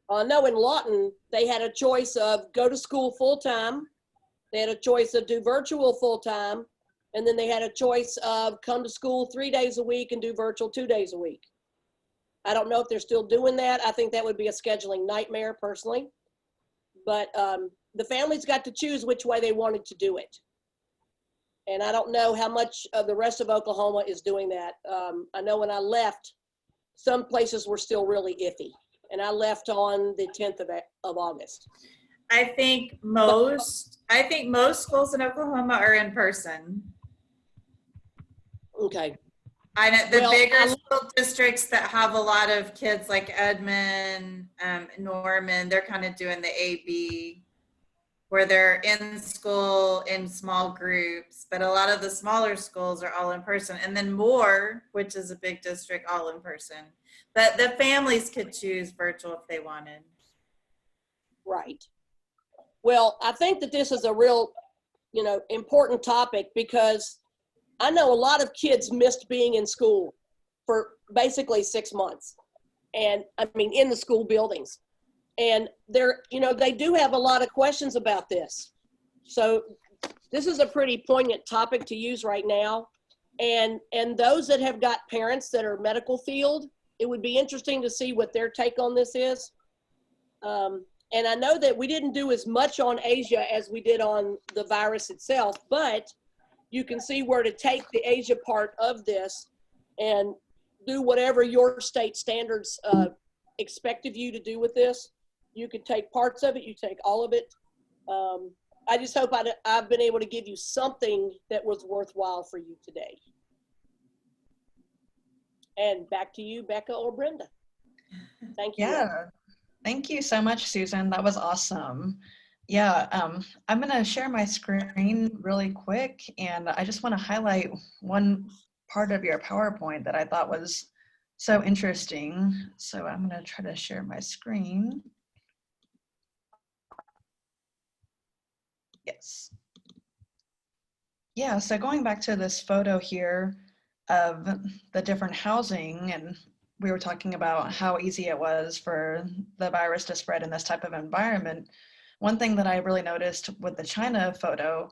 I know in Lawton they had a choice of go to school full-time. They had a choice of do virtual full-time. And then they had a choice of come to school 3 days a week and do virtual 2 days a week. I don't know if they're still doing that. I think that would be a scheduling nightmare personally. But the families got to choose which way they wanted to do it. And I don't know how much of the rest of Oklahoma is doing that. I know when I left, some places were still really iffy. And I left on the 10th of August. I think most schools in Oklahoma are in person. Okay. I know the Well, bigger school districts that have a lot of kids like Edmond, Norman, they're kind of doing the AB where they're in school in small groups, but a lot of the smaller schools are all in person. And then Moore, which is a big district, all in person. But the families could choose virtual if they wanted. Right. Well, I think that this is a real, important topic because I know a lot of kids missed being in school for basically 6 months. And I mean, in the school buildings. And they do have a lot of questions about this. So this is a pretty poignant topic to use right now. And those that have got parents that are medical field, it would be interesting to see what their take on this is. And I know that we didn't do as much on Asia as we did on the virus itself, but you can see where to take the Asia part of this and do whatever your state standards expect of you to do with this. You could take parts of it, you take all of it. I just hope I've been able to give you something that was worthwhile for you today. And back to you, Becca or Brenda. Thank you. Yeah, thank you so much, Susan. That was awesome. Yeah, I'm gonna share my screen really quick, and I just want to highlight one part of your PowerPoint that I thought was so interesting. So I'm gonna try to share my screen. Yes. Yeah, so going back to this photo here of the different housing, and we were talking about how easy it was for the virus to spread in this type of environment. One thing that I really noticed with the China photo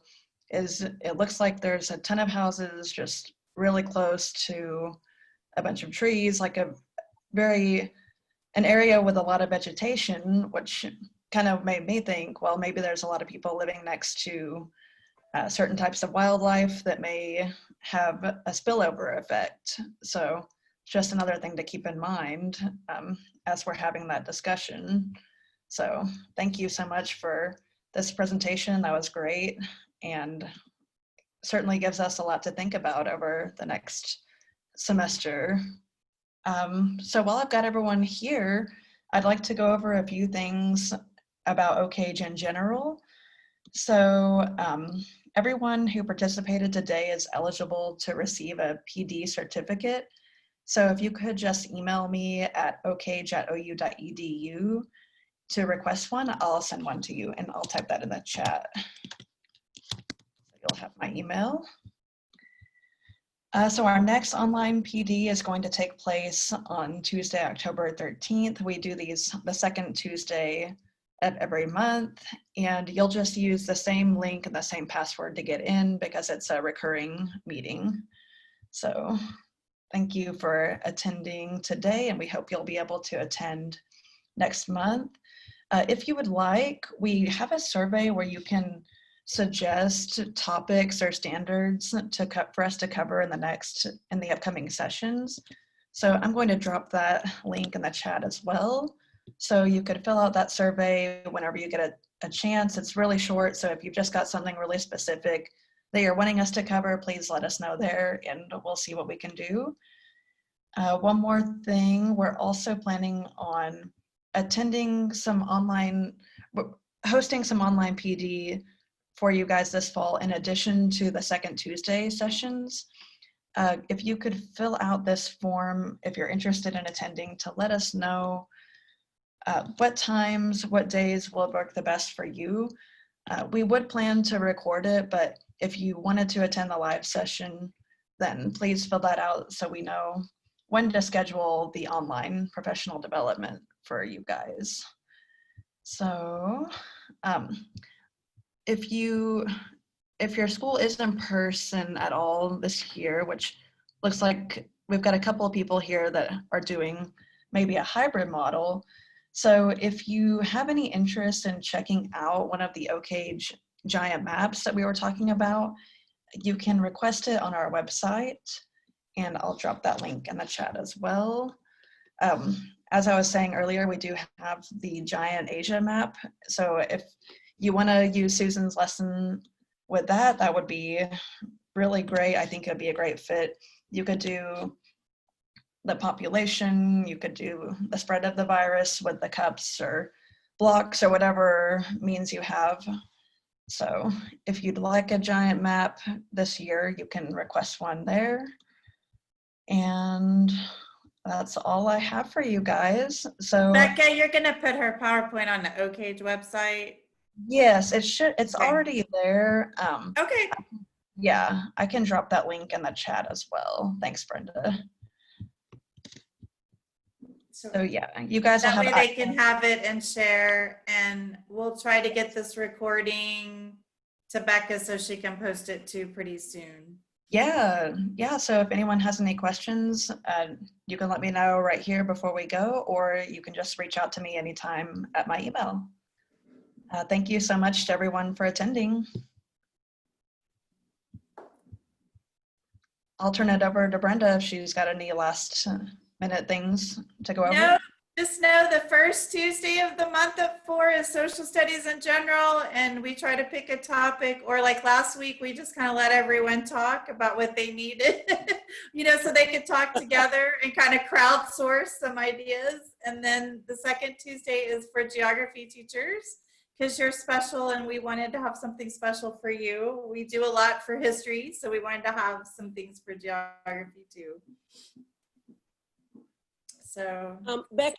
is it looks like there's a ton of houses just really close to a bunch of trees, like an area with a lot of vegetation, which kind of made me think, well, maybe there's a lot of people living next to certain types of wildlife that may have a spillover effect. So just another thing to keep in mind as we're having that discussion. So thank you so much for this presentation. That was great, and certainly gives us a lot to think about over the next semester. So while I've got everyone here, I'd like to go over a few things about OCAGE in general. So everyone who participated today is eligible to receive a PD certificate. So if you could just email me at ocage@ou.edu to request one, I'll send one to you, and I'll type that in the chat. So you'll have my email. So our next online PD is going to take place on Tuesday, October 13th. We do these the second Tuesday of every month, and you'll just use the same link and the same password to get in because it's a recurring meeting. So thank you for attending today, and we hope you'll be able to attend next month. If you would like, we have a survey where you can suggest topics or standards for us to cover in the upcoming sessions. So I'm going to drop that link in the chat as well. So you could fill out that survey whenever you get a chance. It's really short, so if you've just got something really specific that you're wanting us to cover, please let us know there and we'll see what we can do. One more thing, we're also planning on hosting some online PD for you guys this fall in addition to the second Tuesday sessions. If you could fill out this form if you're interested in attending to let us know what times, what days will work the best for you. We would plan to record it, but if you wanted to attend the live session, then please fill that out so we know when to schedule the online professional development for you guys. So if your school is in person at all this year, which looks like we've got a couple of people here that are doing maybe a hybrid model. So if you have any interest in checking out one of the OCAGE giant maps that we were talking about, you can request it on our website, and I'll drop that link in the chat as well. As I was saying earlier, we do have the giant Asia map. So if you want to use Susan's lesson with that, that would be really great. I think it'd be a great fit. You could do the population, you could do the spread of the virus with the cups or blocks or whatever means you have. So if you'd like a giant map this year, you can request one there. And that's all I have for you guys. So Becca, you're gonna put her PowerPoint on the OCAGE website? yes, it's Okay. already there. Okay, Yeah, I can drop that link in the chat as well. Thanks, Brenda. So yeah, you guys will that way have they can have it and share, and we'll try to get this recording to Becca so she can post it too pretty soon. Yeah. So if anyone has any questions, you can let me know right here before we go, or you can just reach out to me anytime at my email. Thank you so much to everyone for attending. I'll turn it over to Brenda if she's got any last minute things to go over. No, just know the first Tuesday of the month at 4 is social studies in general, and we try to pick a topic, or like last week, we just kind of let everyone talk about what they needed, so they could talk together and kind of crowdsource some ideas. And then the second Tuesday is for geography teachers, because you're special and we wanted to have something special for you. We do a lot for history, so we wanted to have some things for geography too. So Becca,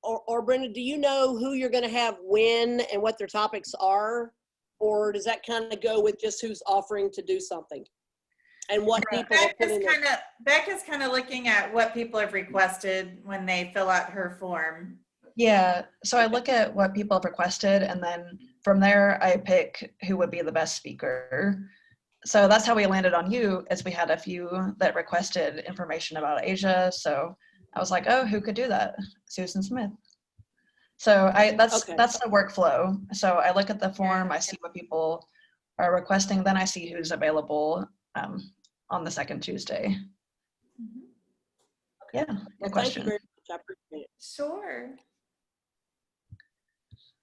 or Brenda, do you know who you're going to have when and what their topics are? Or does that kind of go with just who's offering to do something? And what people are putting in? Becca's kind of looking at what people have requested when they fill out her form. Yeah, so I look at what people have requested, and then from there I pick who would be the best speaker. So that's how we landed on you, as we had a few that requested information about Asia. So I was like, oh, who could do that? Susan Smith. So that's the workflow. So I look at the form, I see what people are requesting, then I see who's available on the second Tuesday. Yeah, good question. Thank you very much. I appreciate it. Sure.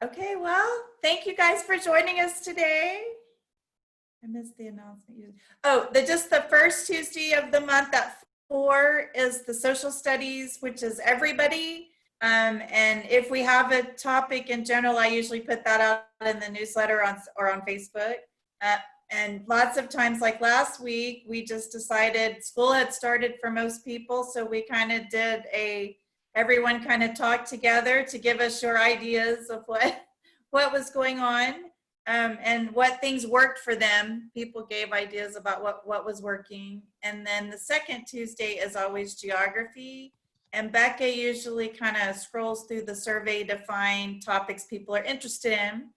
Okay, well, thank you guys for joining us today. I missed the announcement. Oh, just the first Tuesday of the month at 4 is the social studies, which is everybody. And if we have a topic in general, I usually put that out in the newsletter or on Facebook. And lots of times, like last week, we just decided school had started for most people. So we kind of did everyone kind of talked together to give us your ideas of what was going on. And what things worked for them. People gave ideas about what was working. And then the second Tuesday is always geography. And Becca usually kind of scrolls through the survey to find topics people are interested in.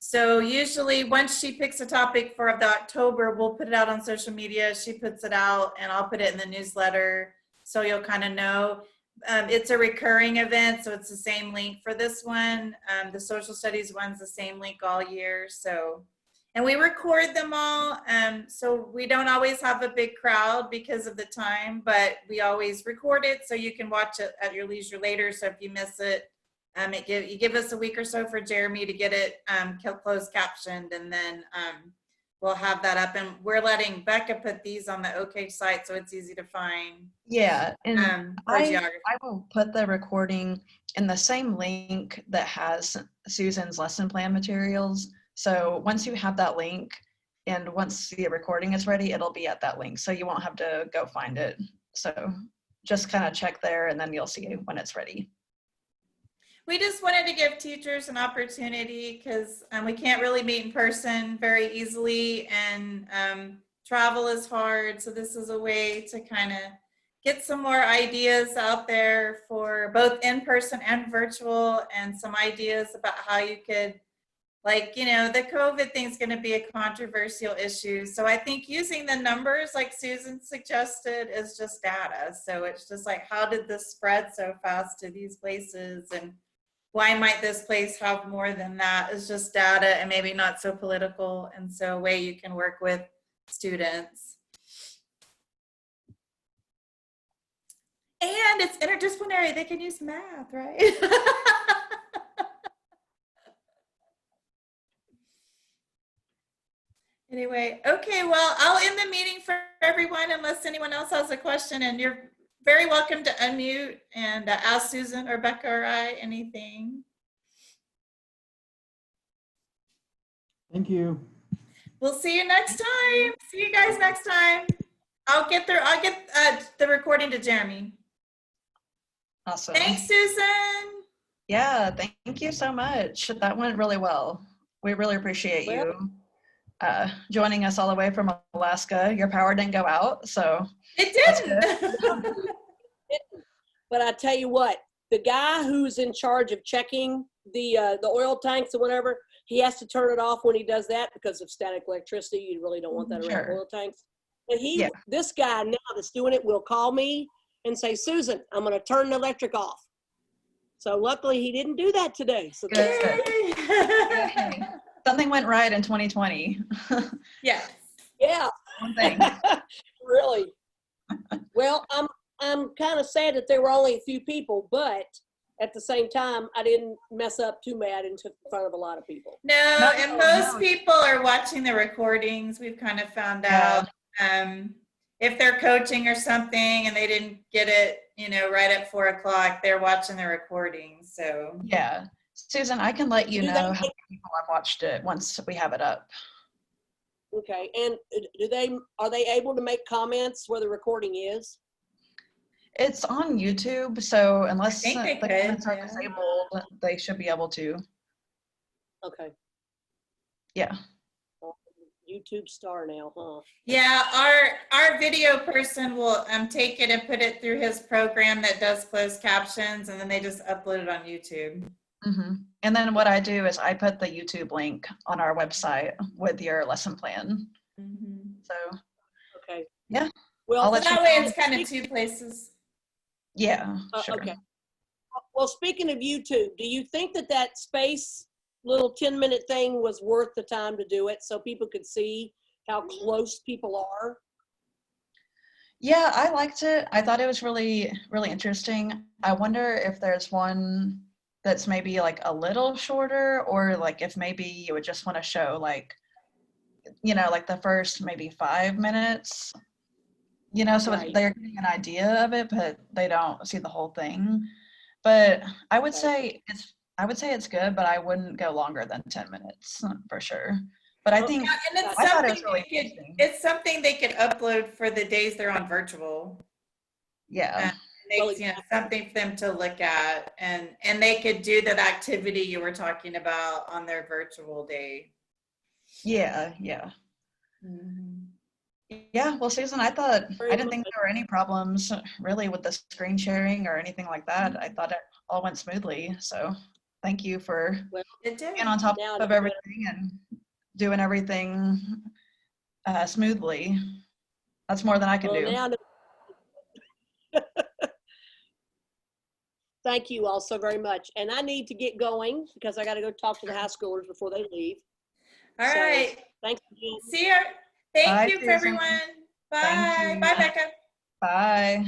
So usually once she picks a topic for the October, we'll put it out on social media. She puts it out and I'll put it in the newsletter. So you'll kind of know. It's a recurring event, so it's the same link for this one. The social studies one's the same link all year. So, and we record them all. So we don't always have a big crowd because of the time, but we always record it so you can watch it at your leisure later. So if you miss it, you give us a week or so for Jeremy to get it closed captioned, and then we'll have that up. And we're letting Becca put these on the OK site so it's easy to find. Yeah, and I will put the recording in the same link that has Susan's lesson plan materials. So once you have that link, and once the recording is ready, it'll be at that link. So you won't have to go find it. So just kind of check there, and then you'll see when it's ready. We just wanted to give teachers an opportunity because we can't really meet in person very easily, and travel is hard. So this is a way to kind of get some more ideas out there for both in person and virtual, and some ideas about how you could, the COVID thing is going to be a controversial issue. So I think using the numbers like Susan suggested is just data. So it's just like, how did this spread so fast to these places? And why might this place have more than that? It's just data and maybe not so political, and so a way you can work with students. And it's interdisciplinary. They can use math, right? Anyway, okay, well, I'll end the meeting for everyone unless anyone else has a question, and you're very welcome to unmute and ask Susan or Becca or I anything. Thank you. We'll see you next time. See you guys next time. I'll get the recording to Jeremy. Awesome. Thanks, Susan. Yeah, thank you so much. That went really well. We really appreciate you joining us all the way from Alaska. Your power didn't go out, so. It didn't. But I tell you what, the guy who's in charge of checking the oil tanks or whatever, he has to turn it off when he does that because of static electricity. You really don't want that around Sure. oil tanks. But Yeah. this guy now that's doing it will call me and say, Susan, I'm going to turn the electric off. So luckily he didn't do that today. So Good. Yay. Something went right in 2020. Yes. yeah, One thing. really. Well, I'm kind of sad that there were only a few people, but at the same time, I didn't mess up too bad in front of a lot of people. No, and most no. people are watching the recordings. We've kind of found out if they're coaching or something and they didn't get it, right at 4 o'clock, they're watching the recording. So Yeah. Susan, I can let you Do know they how make- many people have watched it once we have it up. Okay, and are they able to make comments where the recording is? It's on YouTube, so unless I think they the could, comments are yeah. disabled, they should be able to. Okay, Yeah. YouTube star now, huh? yeah, our video person will take it and put it through his program that does closed captions, and then they just upload it on YouTube. Mm-hmm. And then what I do is I put the YouTube link on our website with your lesson plan. Mm-hmm. So Okay. Yeah. Well, I'll So let you that way know. it's kind of two places. Yeah, sure. Okay. Well, speaking of YouTube, do you think that space little 10-minute thing was worth the time to do it so people could see how close people are? Yeah, I liked it. I thought it was really, really interesting. I wonder if there's one that's maybe like a little shorter, or like if maybe you would just want to show like, like the first maybe 5 minutes, so Right. they're getting an idea of it, but they don't see the whole thing. But I would say it's good, but I wouldn't go longer than 10 minutes for sure. But I think Yeah, and it's I thought it was something really they could, interesting. it's something they could upload for the days they're on virtual. Yeah. Makes, something for them to look at, and they could do that activity you were talking about on their virtual day. Yeah. Yeah, well, Susan, I didn't think there were any problems really with the screen sharing or anything like that. I thought it all went smoothly. So thank you for It did. being on top Now of everything and doing everything smoothly. That's more than I can do. Now, thank you all so very much. And I need to get going because I got to go talk to the high schoolers before they leave. All So, right. Thanks again. See you. Thank Bye, you, Susan. everyone. Bye. Thank you. Bye, Becca. Bye.